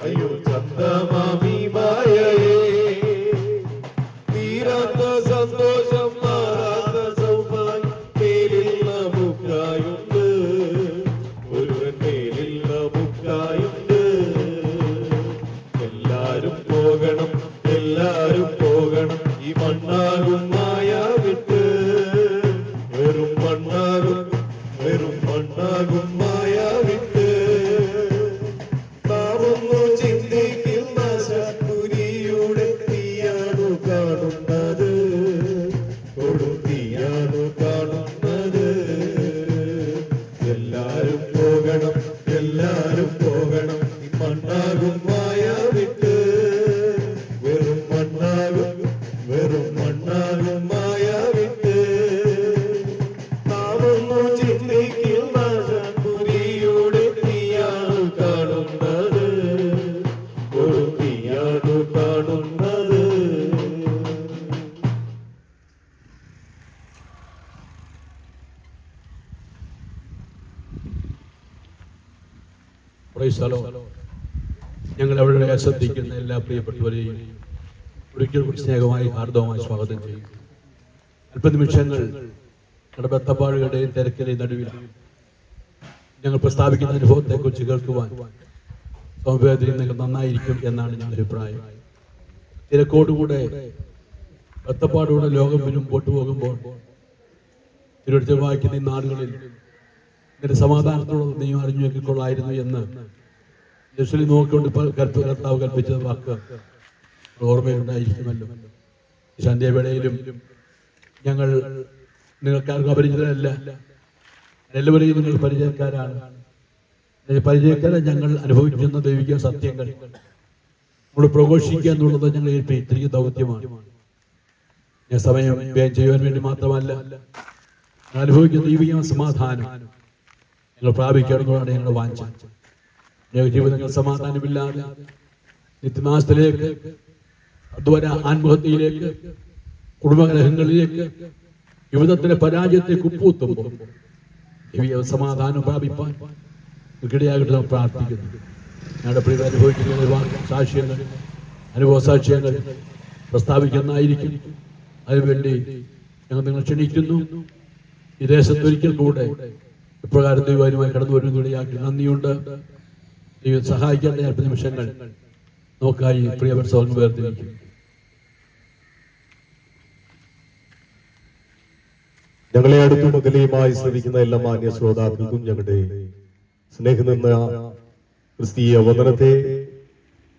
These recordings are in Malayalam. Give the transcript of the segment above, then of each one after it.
അയ്യോ ചന്തമാമി മായയേ, തീരാത്ത സന്തോഷം മാറാത്ത സൗഭാഗ്യം മേലിൽ നമുക്കായുണ്ട്, ഒരുവൻ മേലിൽ നമുക്കായുണ്ട്. എല്ലാരും പോകണം, എല്ലാരും പോകണം, ഈ മണ്ണാകും മായ വിട്ട്. വെറും മണ്ണാകും, വെറും മണ്ണാകും മായ വിട്ട്. നാമൊന്നു ചിന്തിക്കുന്ന ശത്രുരിയുടെ തീയാണു കാണുന്നത്, കൊടുത്തീയാണു കാണുന്നത്. എല്ലാരും പോകണം, എല്ലാരും പോകണം, ഈ മണ്ണാകും മായ വിട്ട്. വെറും മണ്ണാകും, വെറും മണ്ണാകും മായ വിട്ട്. നാമൊന്നു ചിന്തിക്കുന്ന ശത്രുരിയുടെ തീയാണു കാണുന്നത്, കൊടുത്തീയാണു കാണുന്നത്. ഞങ്ങൾ അവിടെ ശ്രദ്ധിക്കുന്ന എല്ലാ പ്രിയപ്പെട്ടവരെയും ഒരിക്കൽ കൂടി സ്നേഹമായി ഹാർദവമായി സ്വാഗതം ചെയ്യും. അല്പനിമിഷങ്ങൾ ഞങ്ങളുടെ ബത്തപ്പാടുകളുടെയും തിരക്കിന്റെയും നടുവിൽ ഞങ്ങൾ പ്രസ്താവിക്കുന്ന അനുഭവത്തെക്കുറിച്ച് കേൾക്കുവാൻ സമവേദന നന്നായിരിക്കും എന്നാണ് ഞങ്ങളുടെ അഭിപ്രായം. തിരക്കോടുകൂടെ ബത്തപ്പാടുകൂടെ ലോകം മുമ്പോട്ട് പോകുമ്പോൾ തിരുവനന്തപുരത്ത് വായിക്കുന്ന ഈ നാടുകളിൽ നിന്റെ സമാധാനത്തോടെ നീ അറിഞ്ഞു വെക്കൊള്ളായിരുന്നു എന്ന് ജസ്ലി നോക്കിക്കൊണ്ട് കർത്താവ് കൽപ്പിച്ച വാക്ക് ഓർമ്മയുണ്ടായിരിക്കുമല്ലോ. സന്ധ്യവേളയിലും ഞങ്ങൾ നിങ്ങൾക്കാർക്കും അപരിചിതരല്ല, എല്ലാവരെയും നിങ്ങൾ പരിചയക്കാരാണ്. പരിചയക്കാരെ ഞങ്ങൾ അനുഭവിക്കുന്ന ദൈവിക സത്യങ്ങൾ നമ്മൾ പ്രഘോഷിക്കുക എന്നുള്ളത് ഞങ്ങൾ ഏൽപ്പിച്ചിരിക്കുന്ന ദൗത്യമാണ്. ഞാൻ സമയം വ്യയം ചെയ്യുവാൻ വേണ്ടി മാത്രമല്ല, അനുഭവിക്കുന്ന ദൈവിക സമാധാനം ഞങ്ങൾ പ്രാപിക്കണമെന്നാണ് ഞങ്ങൾ വാഞ്ച. ഞങ്ങളുടെ ജീവിതങ്ങൾ സമാധാനമില്ലാതെ നിത്യനാശത്തിലേക്ക്, അധ്വാന ആത്മഹത്യയിലേക്ക്, കുടുംബഗ്രഹങ്ങളിലേക്ക്, ജീവിതത്തിലെ പരാജയത്തെ കുപ്പൂത്തുമ്പോൾ ദൈവിക സമാധാനം പ്രാപിപ്പാൻ ഇടയാകട്ടെ പ്രാർത്ഥിക്കുന്നു. ഞങ്ങളുടെ പ്രിയ അനുഭവിക്കുന്ന ഒരുപാട് സാക്ഷ്യങ്ങൾ, അനുഭവ സാക്ഷ്യങ്ങൾ പ്രസ്താവിക്കുന്നതായിരിക്കും. അതിനുവേണ്ടി ഞങ്ങൾ നിങ്ങൾ ക്ഷണിക്കുന്നു. ഈ ദേശത്തൊരിക്കൽ കൂടെ ഇപ്രകാരം ദൈവമായി കടന്നു വരുന്നതിയാക്കി നന്ദിയുണ്ട്. ദൈവം സഹായിക്കേണ്ട അല്പ നിമിഷങ്ങൾ നോക്കായി പ്രിയപ്പെട്ട സഹോദരൻ വേർതിരിക്കും. ഞങ്ങളെ അടുത്തും അകലെയുമായി ശ്രമിക്കുന്ന എല്ലാ മാന്യ ശ്രോതാക്കൾക്കും ഞങ്ങളുടെ സ്നേഹം നിന്ന ക്രിസ്തീയ വന്ദനത്തെ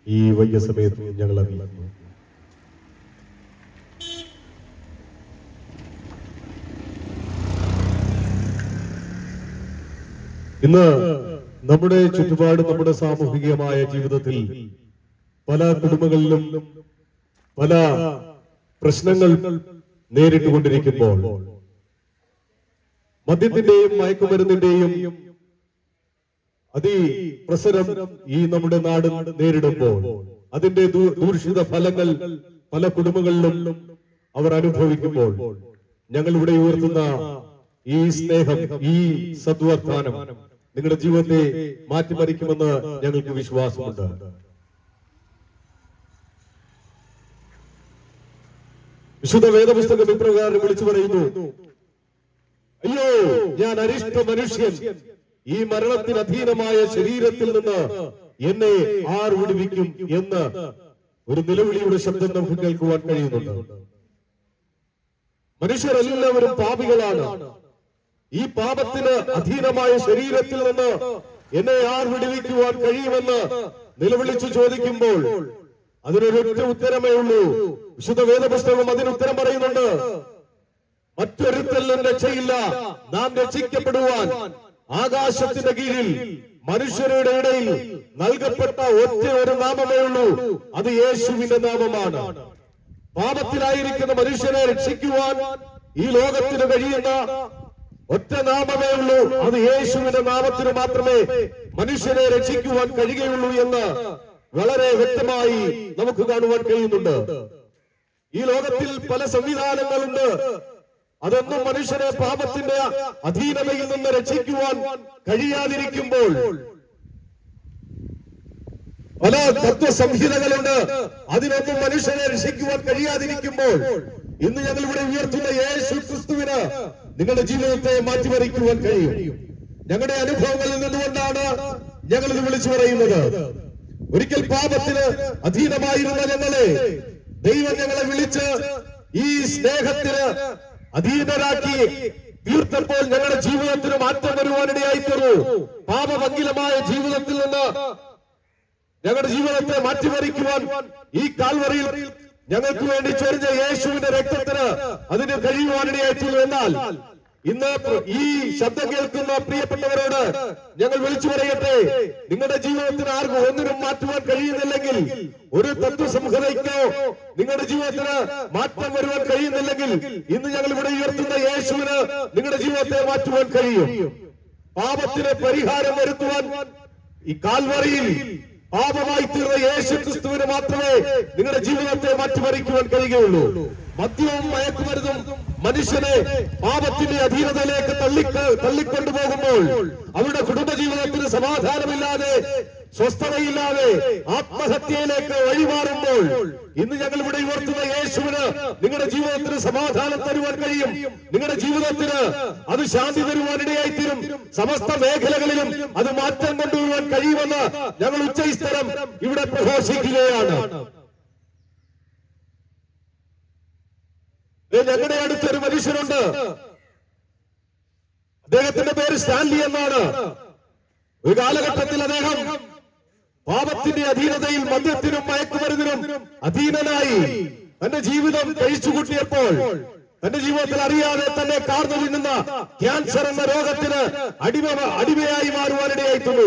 ഈ വൈകിയ സമയത്ത് ഞങ്ങൾ അറിയിക്കുന്നു. ഇന്ന് നമ്മുടെ ചുറ്റുപാട്, നമ്മുടെ സാമൂഹികമായ ജീവിതത്തിൽ പല കുടുംബങ്ങളിലും പല പ്രശ്നങ്ങൾ നേരിട്ടുകൊണ്ടിരിക്കുമ്പോൾ, മദ്യത്തിന്റെയും മയക്കുമരുന്നിന്റെയും അതിപ്രസരം ഈ നമ്മുടെ നാട് നേരിടുമ്പോൾ, അതിന്റെ ദൂഷിത ഫലങ്ങൾ പല കുടുംബങ്ങളിലും അവർ അനുഭവിക്കുമ്പോൾ, ഞങ്ങൾ ഇവിടെ ഉയർത്തുന്ന ഈ സ്നേഹം, ഈ സദ്വർത്താനം നിങ്ങളുടെ ജീവിതത്തെ മാറ്റിമറിക്കുമെന്ന് ഞങ്ങൾക്ക് വിശ്വാസമുണ്ട്. വിശുദ്ധ വേദപുസ്തകം ഇപ്രകാരം വിളിച്ചു പറയുന്നു: അയ്യോ, ഞാൻ അരിഷ്ട മനുഷ്യൻ, ഈ മരണത്തിന് അധീനമായ ശരീരത്തിൽ നിന്ന് എന്നെ ആർ വിടുവിക്കും എന്ന് ഒരു നിലവിളിയുടെ ശബ്ദം നമുക്ക് കേൾക്കുവാൻ കഴിയുന്നുണ്ട്. മനുഷ്യരെല്ലാവരും പാപികളാണ്. ഈ പാപത്തിന് അധീനമായ ശരീരത്തിൽ നിന്ന് എന്നെ ആർ വിടുവിക്കുവാൻ കഴിയുമെന്ന് നിലവിളിച്ചു ചോദിക്കുമ്പോൾ അതിനൊരൊറ്റ ഉത്തരമേ ഉള്ളൂ. വിശുദ്ധ വേദപുസ്തകം അതിന് ഉത്തരം പറയുന്നുണ്ട്: മറ്റൊരുത്തലും രക്ഷയില്ല, നാം രക്ഷിക്കപ്പെടുവാൻ ആകാശത്തിന്റെ കീഴിൽ മനുഷ്യരുടെ ഇടയിൽ നൽകപ്പെട്ട ഒറ്റ ഒരു നാമമേ ഉള്ളൂ, അത് യേശുവിന്റെ നാമമാണ്. പാപത്തിലായിരിക്കുന്ന മനുഷ്യനെ രക്ഷിക്കുവാൻ ഈ ലോകത്തിന് കഴിയുന്ന ഒറ്റ നാമമേ ഉള്ളൂ, അത് യേശുവിന്റെ നാമത്തിന് മാത്രമേ മനുഷ്യനെ രക്ഷിക്കുവാൻ കഴിയുകയുള്ളൂ എന്ന് വളരെ വ്യക്തമായി നമുക്ക് കാണുവാൻ കഴിയുന്നുണ്ട്. ഈ ലോകത്തിൽ പല സംവിധാനങ്ങളുണ്ട്, അതൊന്നും മനുഷ്യനെ പാപത്തിന്റെ അധീനതയിൽ നിന്ന് രക്ഷിക്കുവാൻ കഴിയാതിരിക്കുമ്പോൾ പല തത്വസംഹിതകളുണ്ട്. അതിനൊന്നും മനുഷ്യനെ രക്ഷിക്കുവാൻ കഴിയാതിരിക്കുമ്പോൾ ഇന്ന് ഞങ്ങൾ ഇവിടെ ഉയർത്തുന്ന യേശു ക്രിസ്തുവിന് നിങ്ങളുടെ ജീവിതത്തെ മാറ്റിമറിക്കുവാൻ കഴിയും. ഞങ്ങളുടെ അനുഭവങ്ങളിൽ നിന്നുകൊണ്ടാണ് ഞങ്ങൾ ഇത് വിളിച്ചു പറയുന്നത്. ഒരിക്കൽ പാപത്തിന് അധീനമായിരുന്ന ഞങ്ങളെ ദൈവം ഞങ്ങളെ വിളിച്ച് ഈ സ്നേഹത്തിന് അധീനരാക്കി തീർത്തപ്പോൾ ഞങ്ങളുടെ ജീവിതത്തിന് മാറ്റം വരുവാനിടയായി തീർന്നു. പാപമംഗലമായ ജീവിതത്തിൽ നിന്ന് ഞങ്ങളുടെ ജീവിതത്തെ മാറ്റിമറിക്കുവാൻ ഈ കാൽവറിയിൽ ഞങ്ങൾക്ക് വേണ്ടി ചൊരിഞ്ഞ യേശുവിന്റെ രക്തത്തിന് അതിന് കഴിയുവാനിടയായിട്ടില്ല. എന്നാൽ ഇന്ന് ഈ ശബ്ദം കേൾക്കുന്ന പ്രിയപ്പെട്ടവരോട് ഞങ്ങൾ വിളിച്ചു പറയട്ടെ, നിങ്ങളുടെ ജീവിതത്തിന് ആർക്കും ഒന്നിനും മാറ്റുവാൻ കഴിയുന്നില്ലെങ്കിൽ, ഒരു തത്വസംഹിതയ്ക്കോ നിങ്ങളുടെ ജീവിതത്തിന് മാറ്റം വരുവാൻ കഴിയുന്നില്ലെങ്കിൽ, ഇന്ന് ഞങ്ങൾ ഇവിടെ ഉയർത്തുന്ന യേശുവിന് നിങ്ങളുടെ ജീവിതത്തെ മാറ്റുവാൻ കഴിയും. പാപത്തിന് പരിഹാരം വരുത്തുവാൻ ഈ കാൽവറിയിൽ പാപമായി തീർന്ന യേശു ക്രിസ്തുവിന് മാത്രമേ നിങ്ങളുടെ ജീവിതത്തെ മാറ്റിമറിക്കുവാൻ കഴിയുകയുള്ളൂ. മദ്യവും മയക്കുമരുന്നും മനുഷ്യനെ പാപത്തിന്റെ അധീനതയിലേക്ക് തള്ളിക്കൊണ്ടുപോകുമ്പോൾ അവരുടെ കുടുംബജീവിതത്തിന് സമാധാനമില്ലാതെ, സ്വസ്ഥതയില്ലാതെ ആത്മഹത്യയിലേക്ക് വഴിമാറുമ്പോൾ ഇന്ന് ഞങ്ങൾ ഇവിടെ ഉയർത്തുന്ന യേശുവിന് നിങ്ങളുടെ ജീവിതത്തിന് സമാധാനം തരുവാൻ കഴിയും. നിങ്ങളുടെ ജീവിതത്തിന് അത് ശാന്തി തരുവാനിടയായിത്തീരും. സമസ്ത മേഖലകളിലും അത് മാറ്റം കൊണ്ടുവരുവാൻ കഴിയുമെന്ന് ഞങ്ങൾ ഉച്ചസ്ഥലം ഇവിടെ പ്രഘോഷിക്കുകയാണ്. ഞങ്ങളുടെ അടുത്തൊരു മനുഷ്യനുണ്ട്. അദ്ദേഹത്തിന്റെ പേര് സ്റ്റാൻലി എന്നാണ്. ഒരു കാലഘട്ടത്തിൽ അദ്ദേഹം പാപത്തിന്റെ അധീനതയിൽ മദ്യത്തിനും മയക്കുമരുന്നിനും അധീനനായി തന്റെ ജീവിതം കഴിച്ചുകൂട്ടിയപ്പോൾ തന്റെ ജീവിതത്തിൽ അറിയാതെ തന്നെ കാർന്നു തിന്നുന്ന ക്യാൻസർ എന്ന രോഗത്തിന് അടിമയായി മാറുവാനിടയായിട്ടുണ്ട്.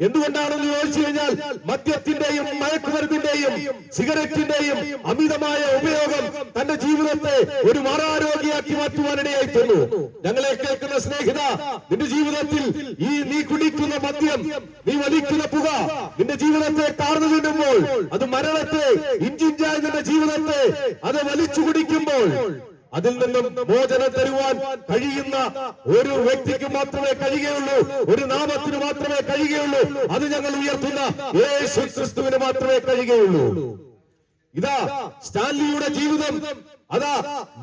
എന്തുകൊണ്ടാണെന്ന് ചോദിച്ചു കഴിഞ്ഞാൽ മദ്യത്തിന്റെയും മയക്കുമരുന്നിന്റെയും സിഗരറ്റിന്റെയും അമിതമായ ഉപയോഗം തന്റെ ജീവിതത്തെ ഒരു മാറാരോഗിയാക്കി മാറ്റുവാനിടയായിട്ടുണ്ട്. ഞങ്ങളെ കേൾക്കുന്ന സ്നേഹിത, നിന്റെ ജീവിതത്തിൽ ഈ നീ കുടിക്കുന്ന മദ്യം, നീ വലിക്കുന്ന പുക നിന്റെ ജീവിതത്തെ കാർന്നു തിന്നുമ്പോൾ അത് മരണത്തെ ഇഞ്ചിഞ്ചായി നിന്റെ ജീവിതത്തെ അത് വലിച്ചു കുടിക്കുമ്പോൾ അതിൽ നിന്നും മോചനം തരുവാൻ കഴിയുന്ന ഒരു വ്യക്തിക്ക് മാത്രമേ കഴിയുകയുള്ളൂ, ഒരു നാമത്തിന് മാത്രമേ കഴിയുകയുള്ളൂ. അത് ഞങ്ങൾ ഉയർത്തുന്ന യേശു ക്രിസ്തുവിന് മാത്രമേ കഴിയുകയുള്ളൂ. ഇതാ സ്റ്റാൻലിയുടെ ജീവിതം അതാ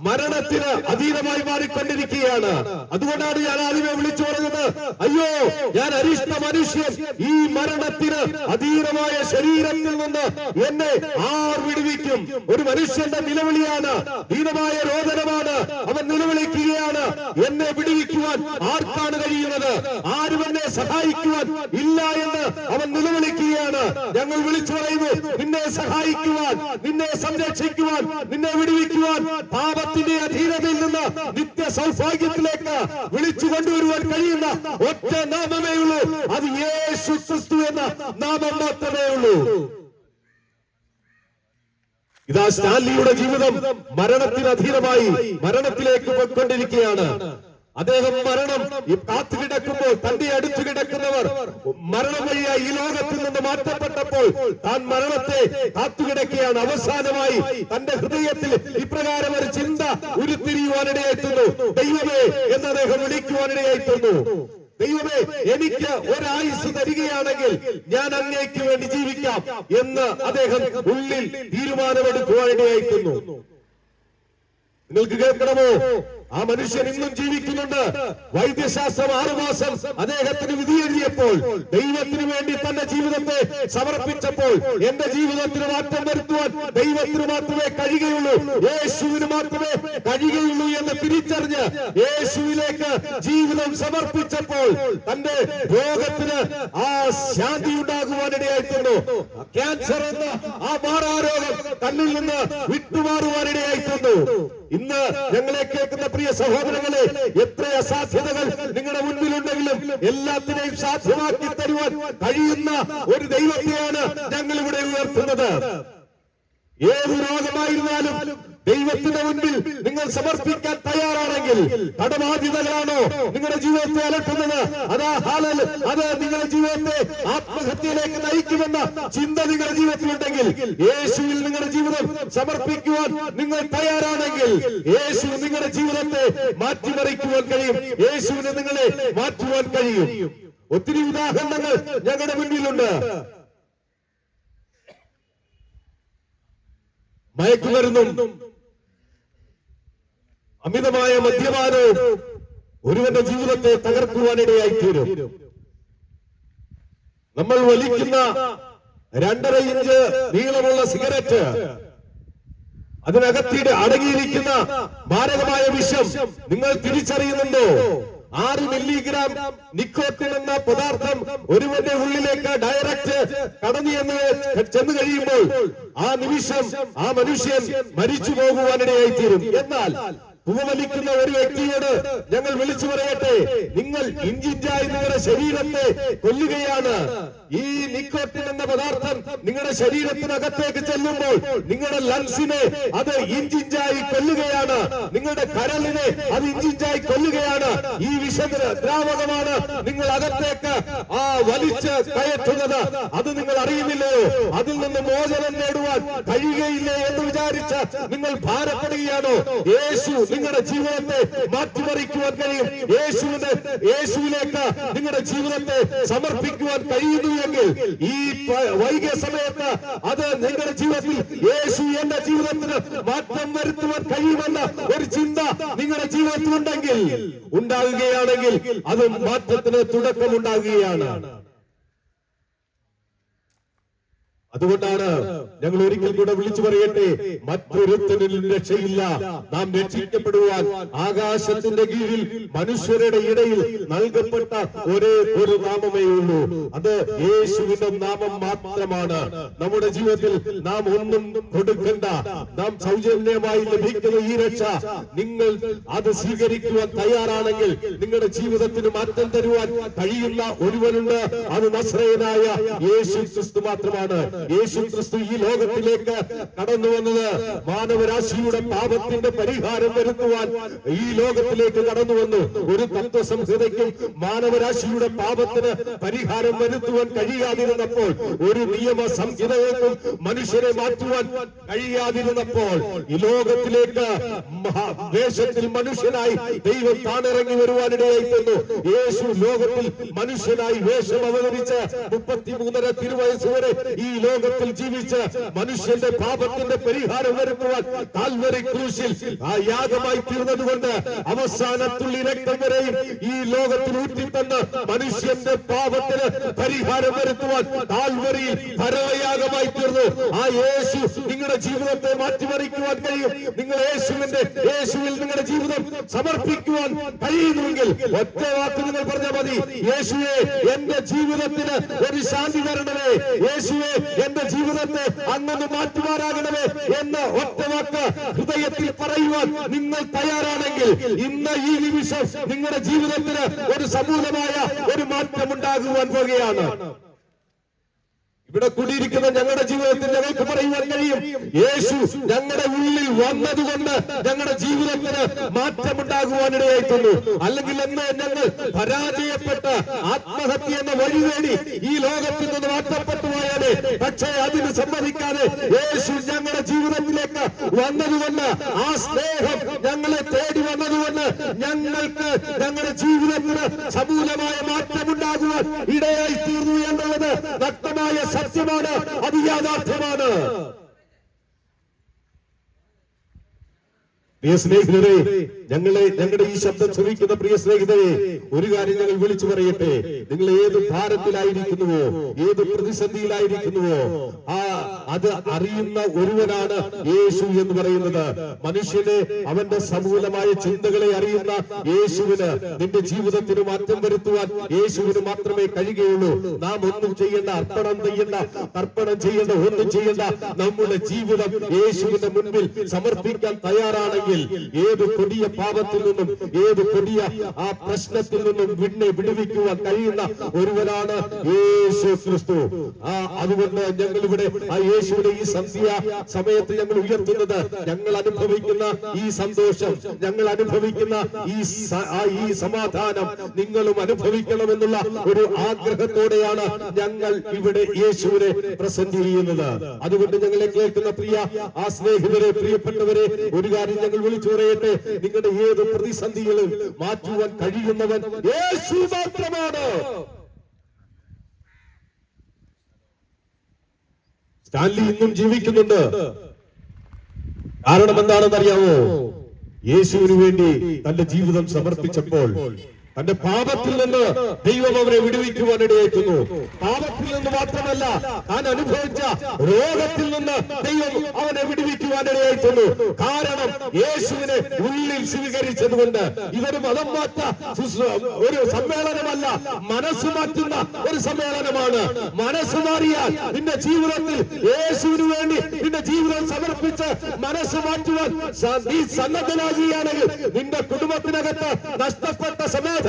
മരണത്തിന് അധീനമായി മാറിക്കൊണ്ടിരിക്കുകയാണ്. അതുകൊണ്ടാണ് ഞാൻ ആദ്യമേ വിളിച്ചു പറഞ്ഞത്, അയ്യോ ഞാൻ അരിഷ്ട മനുഷ്യൻ, ഈ മരണത്തിന് അധീനമായ ശരീരത്തിൽ നിന്ന് എന്നെ ആർ വിടുവിക്കും? ഒരു മനുഷ്യന്റെ നിലവിളിയാണ്, ദീനമായ രോദനമാണ്. അവൻ നിലവിളിക്കുകയാണ്, എന്നെ വിടുവിക്കുവാൻ ആർക്കാണ് കഴിയുന്നത്? ആരും എന്നെ സഹായിക്കുവാൻ ഇല്ല എന്ന് അവൻ നിലവിളിക്കുകയാണ്. ഞങ്ങൾ വിളിച്ചു പറയുന്നു, നിന്നെ സഹായിക്കുവാൻ, നിന്നെ സംരക്ഷിക്കുവാൻ, നിന്നെ വിടുവിക്കുവാൻ, പാപത്തിന്റെ അധീനതയിൽ നിന്ന് നിത്യ സൗഭാഗ്യത്തിലേക്ക് വിളിച്ചു കൊണ്ടുവരുവാൻ കഴിയുന്ന ഒറ്റ നാമമേ ഉള്ളൂ. അത് യേശു ക്രിസ്തു എന്ന നാമം മാത്രമേ ഉള്ളൂ. ഇതാ സ്റ്റാൻലിയുടെ ജീവിതം മരണത്തിന് അധീനമായി മരണത്തിലേക്ക് പോയിക്കൊണ്ടിരിക്കുകയാണ്. അദ്ദേഹം മരണം കാത്തുകിടക്കുമ്പോൾ തന്റെ അടുത്ത് കിടക്കുന്നവർ മരണം വഴിയായി ഈ ലോകത്തിൽ നിന്ന് മാറ്റപ്പെട്ടപ്പോൾ താൻ മരണത്തെ കാത്തുകിടക്കുകയാണ്. അവസാനമായി തന്റെ ഹൃദയത്തിൽ ഇപ്രകാരം ഒരു ചിന്ത ഉരുത്തിരിയുവാനിടയായിത്തുന്നു, ദൈവമേ എന്ന് അദ്ദേഹം വിളിക്കുവാനിടയായിത്തുന്നു. ദൈവമേ, എനിക്ക് ഒരായുസ് തരികയാണെങ്കിൽ ഞാൻ അങ്ങേക്ക് വേണ്ടി ജീവിക്കാം എന്ന് അദ്ദേഹം ഉള്ളിൽ തീരുമാനമെടുക്കുവാനിടയായിത്തുന്നു. നിങ്ങൾക്ക് കേൾക്കണമോ? ആ മനുഷ്യൻ ഇന്നും ജീവിക്കുന്നുണ്ട്. വൈദ്യശാസ്ത്രം 6 മാസം അദ്ദേഹത്തിന് വിധി എഴുതിയപ്പോൾ, ദൈവത്തിന് വേണ്ടി തന്റെ ജീവിതത്തെ സമർപ്പിച്ചപ്പോൾ, എന്റെ ജീവിതത്തിന് മാറ്റം വരുത്തുവാൻ ദൈവത്തിന് മാത്രമേ കഴിയുകയുള്ളൂ, യേശുവിന് മാത്രമേ കഴിയുകയുള്ളൂ എന്ന് തിരിച്ചറിഞ്ഞ് യേശുവിലേക്ക് ജീവിതം സമർപ്പിച്ചപ്പോൾ തന്റെ രോഗത്തിന് ആ ശാന്തി ഉണ്ടാകുവാനിടയായിട്ടുണ്ട്. ക്യാൻസർ എന്ന ആ മാറാരോഗം തന്നിൽ നിന്ന് വിട്ടുമാറുവാനിടയായിട്ടുണ്ട്. ഇന്ന് ഞങ്ങളെ കേൾക്കുന്ന പ്രിയ സഹോദരങ്ങളെ, എത്ര അസാധ്യതകൾ നിങ്ങളുടെ മുൻപിലുണ്ടെങ്കിലും എല്ലാത്തിനെയും സാധ്യമാക്കി തരുവാൻ കഴിയുന്ന ഒരു ദൈവത്തെയാണ് ഞങ്ങൾ ഇവിടെ ഉയർത്തുന്നത്. ഏത് രോഗമായിരുന്നാലും ദൈവത്തിന്റെ മുൻപിൽ നിങ്ങൾ സമർപ്പിക്കാൻ തയ്യാറാണെങ്കിൽ, കടബാധ്യതകളാണോ നിങ്ങളുടെ ജീവിതത്തെ അലട്ടുന്നത്? അത് നിങ്ങളുടെ ജീവിതത്തെ ആത്മഹത്യയിലേക്ക് നയിക്കുമെന്ന ചിന്ത നിങ്ങളുടെ ജീവിതത്തിലുണ്ടെങ്കിൽ, യേശുവിൽ നിങ്ങളുടെ ജീവിതം സമർപ്പിക്കുവാൻ നിങ്ങൾ തയ്യാറാണെങ്കിൽ, യേശു നിങ്ങളുടെ ജീവിതത്തെ മാറ്റിമറിക്കുവാൻ കഴിയും. യേശുവിന് നിങ്ങളെ മാറ്റുവാൻ കഴിയും. ഒത്തിരി ഉദാഹരണങ്ങൾ ഞങ്ങളുടെ മുന്നിലുണ്ട്. മയക്കുമരുന്നും അമിതമായ മദ്യപാനവും ഒരുവന്റെ ജീവിതത്തെ തകർക്കുവാനിടയായിത്തീരും. നമ്മൾ വലിക്കുന്ന 2.5 ഇഞ്ച് നീളമുള്ള സിഗരറ്റ്, അതിനകത്തിടെ അടങ്ങിയിരിക്കുന്ന മാരകമായ വിഷം നിങ്ങൾ തിരിച്ചറിയുന്നുണ്ടോ? 6 മില്ലിഗ്രാം നിക്കോട്ടിൻ എന്ന പദാർത്ഥം ഒരുവന്റെ ഉള്ളിലേക്ക് ഡയറക്റ്റ് ചെന്ന് കഴിയുമ്പോൾ ആ നിമിഷം ആ മനുഷ്യൻ മരിച്ചു പോകുവാനിടയായിത്തീരും. എന്നാൽ പുകവലിക്കുന്ന ഒരു വ്യക്തിയോട് ഞങ്ങൾ വിളിച്ചു പറയട്ടെ, നിങ്ങൾ ഇഞ്ചിഞ്ചായി നിങ്ങളുടെ ശരീരത്തെ കൊല്ലുകയാണ്. ഈ നിക്കോട്ടിൻ എന്ന പദാർത്ഥം നിങ്ങളുടെ ശരീരത്തിനകത്തേക്ക് ചെല്ലുമ്പോൾ നിങ്ങളുടെ ലങ്സിനെ അത് ഇഞ്ചിഞ്ചായി കൊല്ലുകയാണ്, നിങ്ങളുടെ കരളിനെ അത് ഇഞ്ചിഞ്ചായി കൊല്ലുകയാണ്. ഈ വിഷദ്രാവകമാണ് നിങ്ങൾ അകത്തേക്ക് വലിച്ച് കയറ്റുന്നത്. അത് നിങ്ങൾ അറിയുന്നില്ലയോ? അതിൽ നിന്ന് മോചനം നേടുവാൻ കഴിയുകയില്ലേ എന്ന് വിചാരിച്ച് നിങ്ങൾ ഭാരപ്പെടുകയാണോ? യേശു നിങ്ങളുടെ ജീവിതത്തെ മാറ്റിമറിക്കുവാൻ കഴിയും. യേശുവിലേക്ക് നിങ്ങളുടെ ജീവിതത്തെ സമർപ്പിക്കുവാൻ കഴിയുന്നുവെങ്കിൽ ഈ വൈകിയ സമയത്ത് അത് നിങ്ങളുടെ ജീവിതത്തിൽ യേശു എന്റെ ജീവിതത്തിന് മാറ്റം വരുത്തുവാൻ കഴിയുമെന്ന ഒരു ചിന്ത നിങ്ങളുടെ ജീവിതത്തിൽ ഉണ്ടാകുകയാണെങ്കിൽ അത് മാറ്റത്തിന് തുടക്കമുണ്ടാകുകയാണ്. അതുകൊണ്ടാണ് ഞങ്ങൾ ഒരിക്കൽ കൂടെ വിളിച്ചു പറയട്ടെ, മറ്റൊരുത്തനിൽ രക്ഷയില്ല. നാം രക്ഷിക്കപ്പെടുവാൻ ആകാശത്തിന്റെ കീഴിൽ മനുഷ്യരുടെ ഇടയിൽ നൽകപ്പെട്ട ഒരേ ഒരു നാമമേ ഉള്ളൂ. അത് യേശുവിന്റെ നാമം മാത്രമാണ്. നമ്മുടെ ജീവിതത്തിൽ നാം ഒന്നും കൊടുക്കണ്ട. നാം സൗജന്യമായി ലഭിക്കുന്ന ഈ രക്ഷ നിങ്ങൾ അത് സ്വീകരിക്കുവാൻ തയ്യാറാണെങ്കിൽ നിങ്ങളുടെ ജീവിതത്തിന് മാറ്റം തരുവാൻ കഴിയുന്ന ഒരുവനുണ്ട്. അത് നസ്രയനായ യേശു ക്രിസ്തു മാത്രമാണ്. യേശു ക്രിസ്തു ഈ ലോകത്തിലേക്ക് കടന്നു വന്നത് മാനവരാശിയുടെ പാപത്തിന്റെ പരിഹാരം വരുത്തുവാൻ ഈ ലോകത്തിലേക്ക് കടന്നു വന്നു. ഒരു തത്വസംഹിതയ്ക്കും മാനവരാശിയുടെ പാപത്തിന് പരിഹാരം വരുത്തുവാൻ കഴിയാതിരുന്നപ്പോൾ, ഒരു നിയമ സംഹിതകൾക്കും മനുഷ്യരെ മാറ്റുവാൻ കഴിയാതിരുന്നപ്പോൾ, ഈ ലോകത്തിലേക്ക് വേഷത്തിൽ മനുഷ്യനായി ദൈവം താണിറങ്ങി വരുവാനിടയായിത്തീർന്നു. യേശു ലോകത്തിൽ മനുഷ്യനായി വേഷം അവതരിച്ച് 33.5 തിരുവയസ്സ് വരെ ഈ ലോകത്തിൽ ജീവിച്ച് മനുഷ്യന്റെ പാപത്തിന്റെ പരിഹാരം വരുത്തുവാൻ കാൽവരി ക്രൂശിൽ ആ യാഗമായി തീർന്നതുകൊണ്ട് അവസാനത്തുള്ളി രക്തം വരെയും ഈ ലോകത്തിൽ ഊറ്റിത്തന്ന് മനുഷ്യന്റെ പാപത്തിന് പരിഹാരം വരുത്തുവാൻ കാൽവരിയിൽ പരമയാഗമായി തീർന്നു. ആ യേശു നിങ്ങളുടെ ജീവിതത്തെ മാറ്റിമറിക്കുവാൻ കഴിയും. നിങ്ങൾ യേശുവിൽ നിങ്ങളുടെ ജീവിതം സമർപ്പിക്കുവാൻ കഴിയുന്നുവെങ്കിൽ ഒറ്റ വാക്ക് നിങ്ങൾ പറഞ്ഞാൽ മതി, യേശുവേ എന്റെ ജീവിതത്തിന് ഒരു ശാന്തി തരണമേ, യേശുവേ എന്റെ ജീവിതത്തെ അങ്ങനെ മാറ്റുവാനാകണമേ എന്ന ഒറ്റ വാക്ക് ഹൃദയത്തിൽ പറയുവാൻ നിങ്ങൾ തയ്യാറാണെങ്കിൽ ഇന്ന് ഈ നിമിഷം നിങ്ങളുടെ ജീവിതത്തിന് ഒരു സമൂലമായ ഒരു മാറ്റം ഉണ്ടാകുവാൻ പോകുകയാണ്. ഇവിടെ കൂടിയിരിക്കുന്ന ഞങ്ങളുടെ ജീവിതത്തിൽ ഞങ്ങൾക്ക് പറയുവാൻ കഴിയും, യേശു ഞങ്ങളുടെ ഉള്ളിൽ വന്നതുകൊണ്ട് ഞങ്ങളുടെ ജീവിതത്തിന് മാറ്റമുണ്ടാകുവാനിടയായിട്ടുണ്ട്. അല്ലെങ്കിൽ എന്ന് ഞങ്ങൾ പരാജയപ്പെട്ട് ആത്മഹത്യ എന്ന വഴി തേടി ഈ ലോകത്തിൽ നിന്ന് മാറ്റപ്പെട്ടു പോയാലേ, പക്ഷേ അതിന് സമ്മതിക്കാതെ യേശു ഞങ്ങളുടെ ജീവിതത്തിലേക്ക് വന്നതുകൊണ്ട്, ആ സ്നേഹം ഞങ്ങളെ തേടി വന്നതുകൊണ്ട് ഞങ്ങൾക്ക് ഞങ്ങളുടെ ജീവിതത്തിന് സമൂലമായ മാറ്റമുണ്ടാകുവാൻ ഇടയായി തീർന്നു എന്നുള്ളത് വ്യക്തമായ സത്യമാണ്, അത് യാഥാർത്ഥ്യമാണ്. പ്രിയ സ്നേഹിതരെ, ഞങ്ങളുടെ ഈ ശബ്ദം ശ്രവിക്കുന്ന പ്രിയ സ്നേഹിതരെ, ഒരു കാര്യം ഞങ്ങൾ വിളിച്ചു പറയട്ടെ. നിങ്ങൾ ഏത് ഭാരത്തിലായിരിക്കുന്നുവോ, ഏത് പ്രതിസന്ധിയിലായിരിക്കുന്നുവോ, അത് അറിയുന്ന ഒരുവനാണ് യേശു എന്ന് പറയുന്നത്. മനുഷ്യനെ അവന്റെ സമൂലമായ ചിന്തകളെ അറിയുന്ന യേശുവിന് നിന്റെ ജീവിതത്തിന് മാറ്റം വരുത്തുവാൻ യേശുവിന് മാത്രമേ കഴിയുകയുള്ളൂ. നാം ഒന്നും ചെയ്യേണ്ട, തർപ്പണം ചെയ്യേണ്ട, ഒന്നും ചെയ്യേണ്ട. നമ്മുടെ ജീവിതം യേശുവിന്റെ മുൻപിൽ സമർപ്പിക്കാൻ തയ്യാറാണെങ്കിൽ ഏത് കൊടിയ പാപത്തിൽ നിന്നും, ഏത് കൊടിയ ആ പ്രശ്നത്തിൽ നിന്നും വിടുവിക്കുവാൻ കഴിയുന്ന ഒരുവനാണ് യേശു ക്രിസ്തു. അതുകൊണ്ട് ഞങ്ങൾ ഇവിടെ ആ യേശുവിനെ ഈ സന്ധ്യ സമയത്ത് ഞങ്ങൾ ഉയർത്തുന്നത്, ഞങ്ങൾ അനുഭവിക്കുന്ന ഈ സന്തോഷം, ഞങ്ങൾ അനുഭവിക്കുന്ന ഈ സമാധാനം നിങ്ങളും അനുഭവിക്കണമെന്നുള്ള ഒരു ആഗ്രഹത്തോടെയാണ് ഞങ്ങൾ ഇവിടെ യേശുവിനെ പ്രസന്റ് ചെയ്യുന്നത്. അതുകൊണ്ട് ഞങ്ങളെ കേൾക്കുന്ന പ്രിയ ആ സ്നേഹിതരെ, പ്രിയപ്പെട്ടവരെ, ഒരു കാര്യം ഞങ്ങൾ വിളിച്ചു പറയട്ടെ, നിങ്ങളുടെ ഏത് പ്രതിസന്ധികളും മാറ്റുവാൻ കഴിയുന്നവൻ യേശു മാത്രമാണ്. സ്റ്റാൻലി ഇന്നും ജീവിക്കുന്നുണ്ട്. കാരണം എന്താണെന്നറിയാമോ? യേശുവിനു വേണ്ടി തന്റെ ജീവിതം സമർപ്പിച്ചപ്പോൾ തന്റെ പാപത്തിൽ നിന്ന് ദൈവം അവനെ വിടുവിക്കുവാൻ ഇടയായിരുന്നു. പാപത്തിൽ നിന്ന് മാത്രമല്ല, താൻ അനുഭവിച്ച രോഗത്തിൽ നിന്ന് ദൈവം അവനെ വിടുവിക്കുവാൻ ഇടയായിരുന്നു. കാരണം യേശുവിനെ ഉള്ളിൽ സ്വീകരിച്ചതുകൊണ്ട്. ഇതൊരു മതം മാറ്റ ഒരു സമ്മേളനമല്ല, മനസ്സ് മാറ്റുന്ന ഒരു സമ്മേളനമാണ്. മനസ്സ് മാറിയാൽ നിന്റെ ജീവിതത്തിൽ യേശുവിന് വേണ്ടി നിന്റെ ജീവിതം സമർപ്പിച്ച് മനസ്സ് മാറ്റുവാൻ നീ സന്നദ്ധനാകുകയാണെങ്കിൽ നിന്റെ കുടുംബത്തിനകത്ത് നഷ്ടപ്പെട്ട സമാധാനം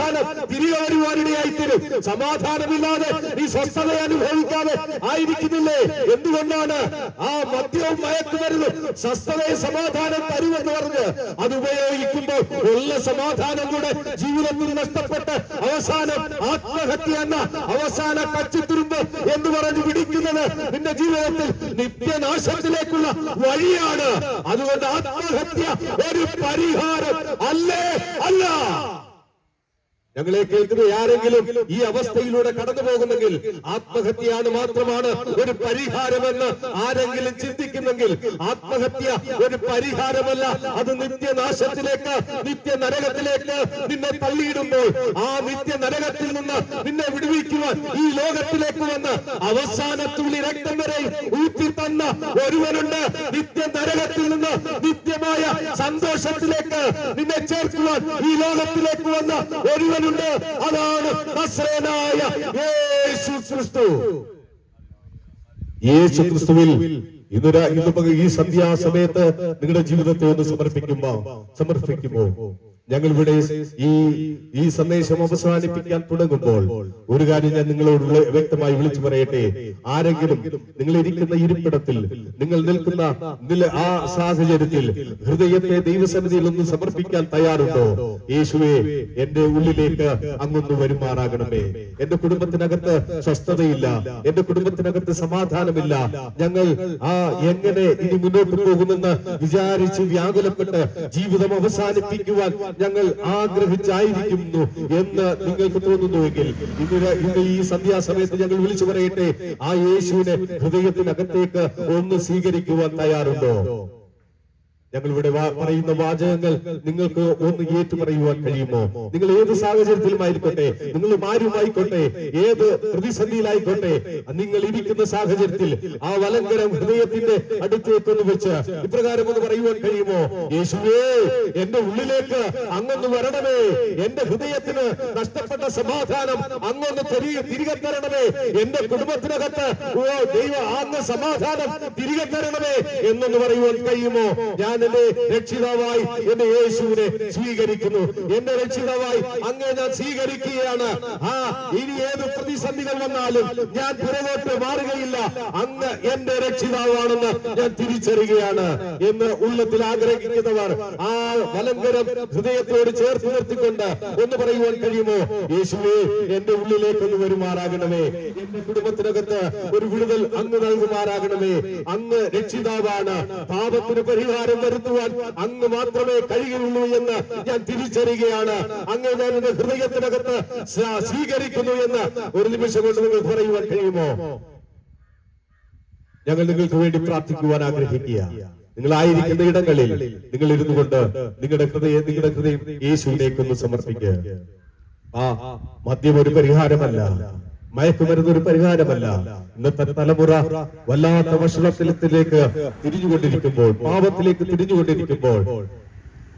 തിരികെ വരുവാനിടയായിത്തീരും. സമാധാനമില്ലാതെ നീ സ്വസ്ഥത അനുഭവിക്കാതെ ആയിരിക്കുന്നില്ലേ? എന്തുകൊണ്ടാണ്? ആ മദ്യവും മയക്കുമരുന്നും സ്വസ്ഥതയെ സമാധാനം തരുമെന്ന് പറഞ്ഞ് അത് ഉപയോഗിക്കുമ്പോൾ ഉള്ള സമാധാനം കൂടെ ജീവിതത്തിൽ നഷ്ടപ്പെട്ട് അവസാനം ആത്മഹത്യ എന്ന അവസാന കച്ചിത്തുരുമ്പ് എന്ന് പറഞ്ഞ് പിടിക്കുന്നത് നിന്റെ ജീവിതത്തിൽ നിത്യനാശത്തിലേക്കുള്ള വഴിയാണ്. അതുകൊണ്ട് ആത്മഹത്യ ഒരു പരിഹാരം അല്ലേ? അല്ല. ഞങ്ങളെ കേൾക്കുന്ന ആരെങ്കിലും ഈ അവസ്ഥയിലൂടെ കടന്നു പോകുന്നെങ്കിൽ ആത്മഹത്യയാണ് മാത്രമാണ് ഒരു പരിഹാരമെന്ന് ആരെങ്കിലും ചിന്തിക്കുന്നെങ്കിൽ ആത്മഹത്യ ഒരു പരിഹാരമല്ല. അത് നിത്യനാശത്തിലേക്ക്, നിത്യനരകത്തിലേക്ക് നിന്നെ തള്ളിയിടുമ്പോൾ ആ നിത്യനരകത്തിൽ നിന്ന് നിന്നെ വിടുവിക്കുവാൻ ഈ ലോകത്തിലേക്ക് വന്ന് അവസാനത്തുള്ളി രക്തം വരെ ഊറ്റി തന്ന ഒരുവനുണ്ട്. നിത്യനരകത്തിൽ നിന്ന് നിത്യമായ സന്തോഷത്തിലേക്ക് നിന്നെ ചേർക്കുവാൻ ഈ ലോകത്തിലേക്ക് വന്ന ഒരുവൻ. അതാണ് നസ്രയനായ യേശു ക്രിസ്തു. യേശു ക്രിസ്തുവിൽ ഇന്ന് ഈ സന്ധ്യാസമയത്ത് നിങ്ങളുടെ ജീവിതത്തെ ഒന്ന് സമർപ്പിക്കുമോ? ഞങ്ങൾ ഇവിടെ ഈ സന്ദേശം അവസാനിപ്പിക്കാൻ തുടങ്ങുമ്പോൾ ഒരു കാര്യം ഞാൻ നിങ്ങളോട് വ്യക്തമായി വിളിച്ചു പറയട്ടെ. ആരെങ്കിലും നിങ്ങൾ ഇരിക്കുന്ന ഇരിപ്പിടത്തിൽ, നിങ്ങൾ നിൽക്കുന്ന ആ സാഹചര്യത്തിൽ ഹൃദയത്തെ ദൈവസന്നിധിയിൽ ഒന്ന് സമർപ്പിക്കാൻ തയ്യാറുണ്ടോ? യേശുവേ, എന്റെ ഉള്ളിലേക്ക് അങ്ങൊന്ന് വരുമാറാകണമേ. എന്റെ കുടുംബത്തിനകത്ത് സ്വസ്ഥതയില്ല, എന്റെ കുടുംബത്തിനകത്ത് സമാധാനമില്ല. ഞങ്ങൾ എങ്ങനെ ഇനി മുന്നോട്ട് പോകുമെന്ന് വിചാരിച്ച് വ്യാകുലപ്പെട്ട് ജീവിതം അവസാനിപ്പിക്കുവാൻ ഞങ്ങൾ ആഗ്രഹിച്ചായിരിക്കുന്നു എന്ന് നിങ്ങൾക്ക് തോന്നുന്നുവെങ്കിൽ ഇന്ന് ഈ സന്ധ്യാസമയത്ത് ഞങ്ങൾ വിളിച്ചു പറയട്ടെ, ആ യേശുവിനെ ഹൃദയത്തിനകത്തേക്ക് ഒന്ന് സ്വീകരിക്കുവാൻ തയ്യാറുണ്ടോ? ഞങ്ങൾ ഇവിടെ പറയുന്ന വാചകങ്ങൾ നിങ്ങൾക്ക് ഒന്ന് ഏറ്റു പറയുവാൻ കഴിയുമോ? നിങ്ങൾ ഏത് സാഹചര്യത്തിലുമായിക്കോട്ടെ, നിങ്ങൾ ആരുമായിക്കോട്ടെ, ഏത് പ്രതിസന്ധിയിലായിക്കോട്ടെ, നിങ്ങൾ ഇരിക്കുന്ന സാഹചര്യത്തിൽ ആ വലങ്കരം ഹൃദയത്തിന്റെ അടുത്തേക്കൊന്ന് വെച്ച് ഇപ്രകാരം ഒന്ന് പറയുവാൻ കഴിയുമോ? യേശുവേ, എന്റെ ഉള്ളിലേക്ക് അങ്ങൊന്ന് വരണമേ. എന്റെ ഹൃദയത്തിന് നഷ്ടപ്പെട്ട സമാധാനം അങ്ങൊന്ന് തിരികെ തരണമേ. എന്റെ കുടുംബത്തിനകത്ത് ദൈവ അങ്ങ് സമാധാനം തിരികെ തരണമേ എന്നൊന്ന് പറയുവാൻ കഴിയുമോ? ഞാൻ എന്റെ രക്ഷിതാവായി എന്റെ യേശുവിനെ സ്വീകരിക്കുന്നു. എന്റെ രക്ഷിതാവായി അങ്ങേ ഞാൻ സ്വീകരിക്കുകയാണ്. ഇനി ഏത് പ്രതിസന്ധികൾ വന്നാലും ഞാൻ പുറകോട്ട് മാറുകയില്ല. അങ്ങ് എന്റെ രക്ഷിതാവാണെന്ന് ഞാൻ തിരിച്ചറിയുകയാണ് എന്ന് ഉള്ളത്തിൽ ആഗ്രഹിക്കുന്നവർ ആ വലങ്കരം ഹൃദയത്തോട് ചേർത്ത് നിർത്തിക്കൊണ്ട് ഒന്ന് പറയുവാൻ കഴിയുമോ? യേശുവേ, എന്റെ ഉള്ളിലേക്കൊന്ന് വരുമാറാകണമേ. എന്റെ കുടുംബത്തിനകത്ത് ഒരു വിടുതൽ അങ്ങ് നൽകുമാറാകണമേ. അങ്ങ് രക്ഷിതാവാണ്. പാപത്തിന് പരിഹാരം വരുത്തുവാൻ അങ്ങ് മാത്രമേ കഴിയുള്ളൂ എന്ന് ഞാൻ തിരിച്ചറിയുകയാണ്. അങ്ങ് ഞാൻ എന്റെ ഹൃദയത്തിനകത്ത് സ്വീകരിക്കുന്നു എന്ന് ഒരു നിമിഷം കൊണ്ട് നിങ്ങൾ പറയുവാൻ കഴിയുമോ? ഞങ്ങൾ നിങ്ങൾക്ക് വേണ്ടി പ്രാർത്ഥിക്കുവാൻ ആഗ്രഹിക്കുക. നിങ്ങളായിരിക്കുന്ന ഇടങ്ങളിൽ നിങ്ങൾ ഇരുന്നു കൊണ്ട് നിങ്ങളുടെ ഹൃദയം യേശുവിനേക്കൊന്ന് സമർപ്പിക്കുക. മദ്യം ഒരു പരിഹാരമല്ല, മയക്കുമരുന്ന് ഒരു പരിഹാരമല്ല. ഇന്നത്തെ തലമുറ വല്ലാത്ത വഷളത്തിലേക്ക് തിരിഞ്ഞുകൊണ്ടിരിക്കുമ്പോൾ, പാപത്തിലേക്ക് തിരിഞ്ഞുകൊണ്ടിരിക്കുമ്പോൾ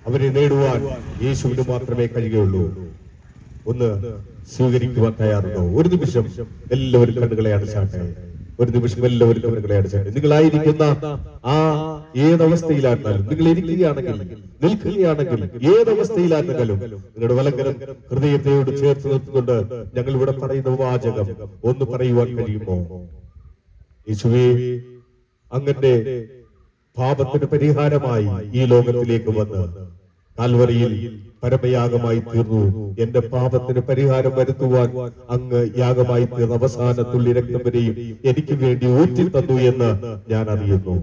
അവരെ നേടുവാൻ യേശുവിന് മാത്രമേ കഴിയുള്ളൂ. ഒന്ന് സ്വീകരിക്കുവാൻ തയ്യാറുണ്ടോ? ഒരു നിമിഷം എല്ലാവരും കണ്ണുകളെ അടച്ചാട്ടെ. ഒരു നിമിഷം എല്ലാവരും കണ്ണുകളെ അടച്ചാട്ടെ. നിങ്ങളായിരിക്കുന്ന ഏതവസ്ഥയിലായിരുന്നാലും, നിങ്ങൾ ഇരിക്കുകയാണെങ്കിൽ, നിൽക്കുകയാണെങ്കിൽ, ഏതവസ്ഥയിലായിരുന്നെങ്കിലും നിങ്ങളുടെ വലങ്കരം ഹൃദയത്തോട് ചേർത്ത് നിർത്തിക്കൊണ്ട് ഞങ്ങൾ ഇവിടെ പറയുന്ന വാചകം ഒന്ന് പറയുവാൻ കഴിയുമോ? യേശുവേ, അങ്ങന്റെ പാപത്തിന് പരിഹാരമായി ഈ ലോകത്തിലേക്ക് വന്ന് കാൽവറിയിൽ പരമയാഗമായി തീർന്നു. എന്റെ പാപത്തിന് പരിഹാരം വരുത്തുവാൻ അങ്ങ് യാഗമായി തീർന്ന അവസാന തുള്ളി രക്തം വരെയും എനിക്ക് വേണ്ടി ഊറ്റി തന്നു എന്ന് ഞാൻ അറിയുന്നു.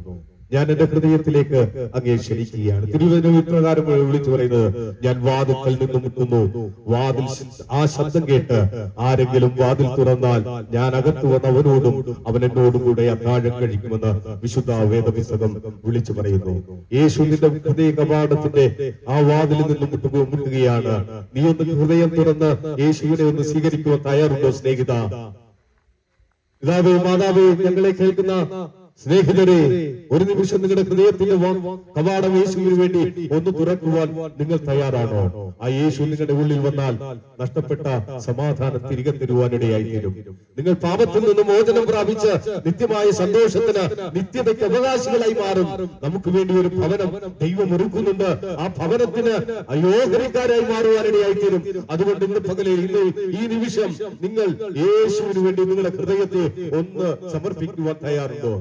ഞാൻ എന്റെ ഹൃദയത്തിലേക്ക് അങ്ങേ ക്ഷണിക്കുകയാണ്. തിരുവചനം ഇപ്രകാരം വിളിച്ചു പറയുന്നത്, ഞാൻ വാതിൽക്കൽ നിന്ന് മുട്ടുന്നു, വാതിൽ ആ ശബ്ദം കേട്ട് ആരെങ്കിലും വാതിൽ തുറന്നാൽ ഞാൻ അകത്തു വന്ന് അവനോടും അവൻ എന്നോടും കൂടെ അത്താഴം കഴിക്കുമെന്ന് വിശുദ്ധ വേദപുസ്തകം വിളിച്ചു പറയുന്നു. യേശു നിന്റെ ഹൃദയ കവാടത്തിന്റെ ആ വാതിലിൽ നിന്ന് മുട്ടുകയാണ്. നീ ഒന്ന് ഹൃദയം തുറന്ന് യേശുവിനെ ഒന്ന് സ്വീകരിക്കുവാൻ തയ്യാറുണ്ടോ സ്നേഹിത? പിതാവേ, മാതാവേ, ഞങ്ങളെ കേൾക്കുന്ന സ്നേഹിതരെ, ഒരു നിമിഷം നിങ്ങളുടെ ഹൃദയത്തിന്റെ കവാടം യേശുവിന് വേണ്ടി ഒന്ന് തുറക്കുവാൻ നിങ്ങൾ തയ്യാറാണോ? ആ യേശു നിങ്ങളുടെ ഉള്ളിൽ വന്നാൽ നഷ്ടപ്പെട്ട സമാധാനം തിരികെ തരുവാനിടയായി തീരും. നിങ്ങൾ പാപത്തിൽ നിന്ന് മോചനം പ്രാപിച്ച് നിത്യമായ സന്തോഷത്തിന്, നിത്യതയ്ക്ക് അവകാശികളായി മാറും. നമുക്ക് വേണ്ടി ഒരു ഭവനം ദൈവം ഒരുക്കുന്നുണ്ട്. ആ ഭവനത്തിന് അയോഗ്യക്കാരായി മാറുവാനിടയായി തീരും. അതുകൊണ്ട് ഇന്ന് പകലെ, ഇന്ന് ഈ നിമിഷം നിങ്ങൾ യേശുവിന് വേണ്ടി നിങ്ങളുടെ ഹൃദയത്തെ ഒന്ന് സമർപ്പിക്കുവാൻ തയ്യാറുണ്ടോ?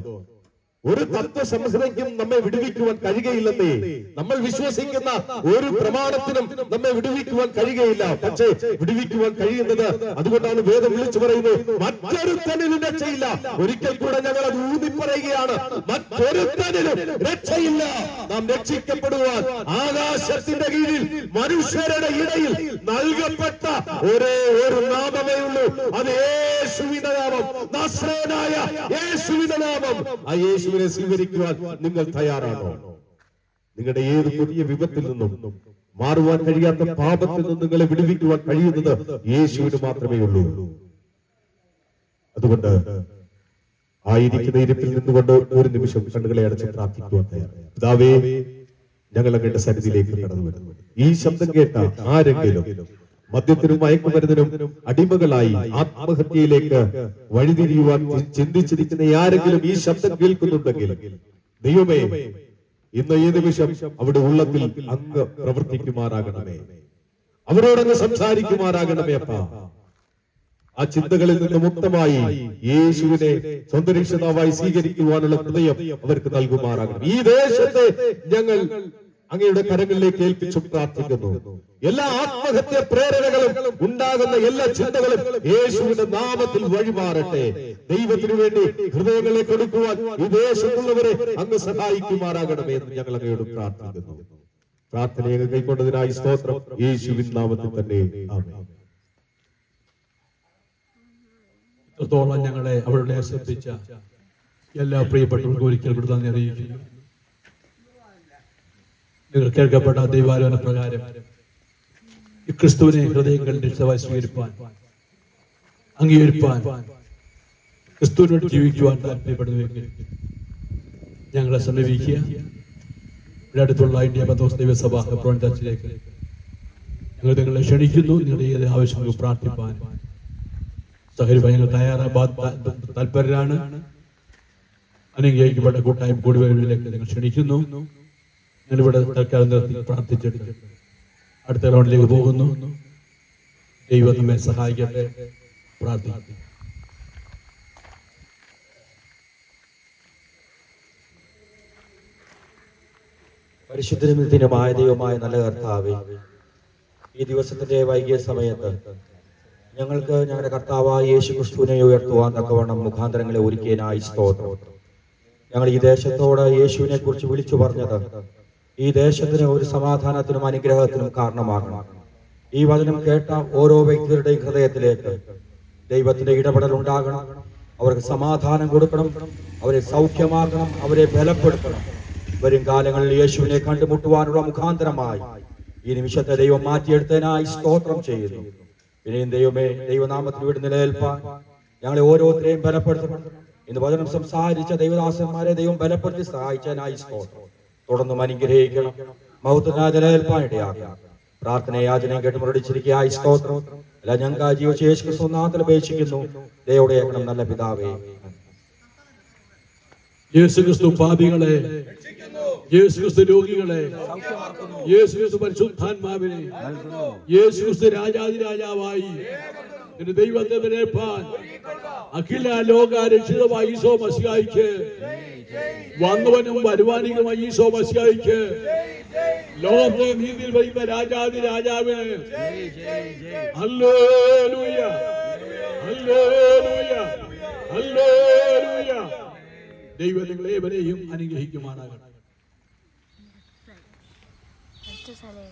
ഒരു തത്വസംഹിതയ്ക്കും നമ്മെ വിടുവിക്കുവാൻ കഴിയുകയില്ലെന്നേ. നമ്മൾ വിശ്വസിക്കുന്ന ഒരു പ്രമാണത്തിനും നമ്മെ വിടുവിക്കുവാൻ കഴിയുകയില്ല. പക്ഷേ വിടുവിക്കുവാൻ കഴിയുന്നത്, അതുകൊണ്ടാണ് വേദം വിളിച്ചു പറയുന്നത്, മറ്റൊരുത്തനിലും രക്ഷയില്ല. ഒരിക്കൽ കൂടെ ഞങ്ങൾ അത് ഊന്നി പറയുകയാണ്, മറ്റൊരുത്തനിലും രക്ഷയില്ല. നാം രക്ഷിക്കപ്പെടുവാൻ ആകാശത്തിന്റെ കീഴിൽ മനുഷ്യരുടെ ഇടയിൽ നൽകപ്പെട്ട ഒരേ ഒരു നാമമേ ഉള്ളൂ. അത് യേശുവിന്റെ നാമം, നസ്രേനായ യേശുവിന്റെ നാമം. ആ യേശുവിനെ സ്വീകരിക്കുവാൻ നിങ്ങൾ തയ്യാറാണോ? നിങ്ങളുടെ ഏത് പുതിയ വിപത്തിൽ നിന്നും മാറുവാൻ കഴിയാത്ത പാപത്തിൽ നിന്നും നിങ്ങളെ വിടുവിക്കുവാൻ കഴിയുന്നത് യേശുവിന് മാത്രമേ ഉള്ളൂ. അതുകൊണ്ട് ആയിരിക്കുന്ന ഇരിപ്പിൽ നിന്നുകൊണ്ട് ഒരു നിമിഷം കണ്ണുകളെ അടച്ച് പ്രാർത്ഥിക്കുവാൻ തയ്യാറാണ്. പിതാവേ, ഞങ്ങൾ അങ്ങയുടെ സന്നിധിയിലേക്ക് കടന്നു വരുന്നു. ഈ ശബ്ദം കേട്ട ആരെങ്കിലും മദ്യത്തിനും മയക്കുമരുന്നിനും അടിമകളായി ആത്മഹത്യയിലേക്ക് വഴിതിരിയുവാൻ ചിന്തിച്ചിരിക്കുന്ന ആരെങ്കിലും ഈ ശബ്ദം കേൾക്കുന്നുണ്ടെങ്കിൽ, ദൈവമേ, ഇന്ന് ഈ നിമിഷം അവിടെ ഉള്ളത്തിൽ അങ്ങ് പ്രവർത്തിക്കുമാറാകണമേ. അവരോടങ്ങ് സംസാരിക്കുമാറാകണമേ അപ്പാ. ആ ചിന്തകളിൽ നിന്ന് മുക്തമായി യേശുവിനെ സ്വന്തം രക്ഷിതാവായി സ്വീകരിക്കുവാനുള്ള ഹൃദയം അവർക്ക് നൽകുമാറാകണം. ഈ ദേശത്തെ ഞങ്ങൾ അങ്ങയുടെ കരങ്ങളിലേക്ക് ഏൽപ്പിച്ചു പ്രാർത്ഥിക്കുന്നു. എല്ലാ ആത്മഹത്യ പ്രേരണകളും ഉണ്ടാകുന്ന എല്ലാ ചിന്തകളും യേശുവിന്റെ നാമത്തിൽ വഴിമാറട്ടെ. ദൈവത്തിനു വേണ്ടി ഹൃദയങ്ങളെ കൊടുക്കുവാൻ ഈ ദേശത്തുള്ളവരെ അങ്ങ് സഹായിക്കുമാറാകണമേ എന്ന് ഞങ്ങൾ അങ്ങയോട് പ്രാർത്ഥിക്കുന്നു. പ്രാർത്ഥനയെ കൈക്കൊണ്ടതിനായി സ്തോത്രം. യേശുവിൻ നാമത്തിൽ തന്നെ ആമേൻ. ഇത്രത്തോളം ഞങ്ങളെ അവരുടെ ശ്രദ്ധിച്ച എല്ലാ പ്രിയപ്പെട്ടവർക്കും ഒരിക്കൽ കൂടി നന്ദി അറിയിക്കുന്നു. നിങ്ങൾ കേൾക്കപ്പെട്ട ദൈവാലോചന പ്രകാരം ഈ ക്രിസ്തുവിനെ ഹൃദയങ്ങളിൽ രക്ഷമായി സ്വീകരിപ്പാൻ, അംഗീകരിപ്പാൻ, ക്രിസ്തുവിനോട് ജീവിക്കുവാൻ താല്പര്യപ്പെടുന്നുവെങ്കിൽ ഞങ്ങളെ സമീപിക്കുക. ഇവിടെ അടുത്തുള്ള ഇന്ത്യ ബന്ധോസ് ദൈവസഭ ഹെബ്രോൻ ചർച്ചിലേക്ക് ഞങ്ങൾ നിങ്ങളെ ക്ഷണിക്കുന്നു. നിങ്ങളുടെ ഏത് ആവശ്യങ്ങൾക്ക് പ്രാർത്ഥിപ്പാൻ സഹകരിപ്പാൻ ഞങ്ങൾ താല്പര്യരാണ്. അനുഗ്രഹിക്കപ്പെട്ട കൂട്ടായ്മ കൂടിവരവിലേക്ക് നിങ്ങൾ ക്ഷണിക്കുന്നു. ഞാനിവിടെ തൽക്കാലം നിർത്തി പ്രാർത്ഥിച്ചെടുത്ത് അടുത്ത റൗണ്ടിലേക്ക് പോകുന്നു. ദൈവം നമ്മെ സഹായിക്കട്ടെ. പ്രാർത്ഥിക്കും. പരിശുദ്ധമായ ദൈവമായ നല്ല കർത്താവേ, ഈ ദിവസത്തിന്റെ വൈകിയ സമയത്ത് ഞങ്ങൾക്ക് ഞങ്ങളുടെ കർത്താവായ യേശു ക്രിസ്തുവിനെ ഉയർത്തുവാൻ തക്കവണ്ണം മുഖാന്തരങ്ങളെ ഒരുക്കിയതിനായി സ്തോത്രം. ഞങ്ങൾ ഈ ദേശത്തോട് യേശുവിനെ കുറിച്ച് വിളിച്ചു പറഞ്ഞത് ഈ ദേശത്തിന് ഒരു സമാധാനത്തിനും അനുഗ്രഹത്തിനും കാരണമാകണം. ഈ വചനം കേട്ട ഓരോ വ്യക്തികളുടെയും ഹൃദയത്തിലേക്ക് ദൈവത്തിന്റെ ഇടപെടൽ ഉണ്ടാകണം. അവർക്ക് സമാധാനം കൊടുക്കണം, അവരെ സൗഖ്യമാക്കണം, അവരെ ബലപ്പെടുത്തണം. വരും കാലങ്ങളിൽ യേശുവിനെ കണ്ടുമുട്ടുവാനുള്ള മുഖാന്തരമായി ഈ നിമിഷത്തെ ദൈവം മാറ്റിയെടുത്തതിനായി സ്തോത്രം ചെയ്യുന്നു. ഇനിയും ദൈവമേ, ദൈവനാമത്തിൽ ഇവിടെ നിലനിൽപ്പാൻ ഞങ്ങളെ ഓരോരുത്തരെയും ബലപ്പെടുത്തണം. ഇന്ന് വചനം സംസാരിച്ച ദൈവദാസന്മാരെ ദൈവം ബലപ്പെടുത്തി സഹായിച്ചതിനായി സ്തോത്രം. തുടർന്നും അനുഗ്രഹിക്കണം, മഹത്വത്തിനായി നിലനിൽപ്പാൻ ഇടയാക്കണം. പ്രാർത്ഥനയെ യാചനയും കേട്ട് മുരടിച്ചിരിക്കുകയായി സ്തോത്രം. അല്ല, ഞങ്ങൾക്ക് ജീവിച്ച യേശു ക്രിസ്തു നാമത്തിൽ അപേക്ഷിക്കുന്നു. ദൈവോടെ കേൾക്കണം നല്ല പിതാവേ. യേശു ക്രിസ്തു പാപികളെ, യേശു ക്രിസ്തു രോഗികളെ, യേശു ക്രിസ്തു പരിശുദ്ധാത്മാവിനെ, യേശു ക്രിസ്തു രാജാതിരാജാവായി എന്റെ ദൈവത്തെ നിരപ്പാൻ അഖില ലോക രക്ഷിതമായ ഈശോ മശിഹായിക്ക്, വന്നവനും വരുവാനികമായ ഈശോ മശിഹായിക്ക്, ലോകത്തെ നീതിയിൽ വരുന്ന രാജാതിരാജാവിന് ഹല്ലേലൂയ, ഹല്ലേലൂയ, ഹല്ലേലൂയ. ദൈവം നിങ്ങളേവരെയും അനുഗ്രഹിക്കുമാറാകട്ടെ. അടുത്ത സ്ഥലം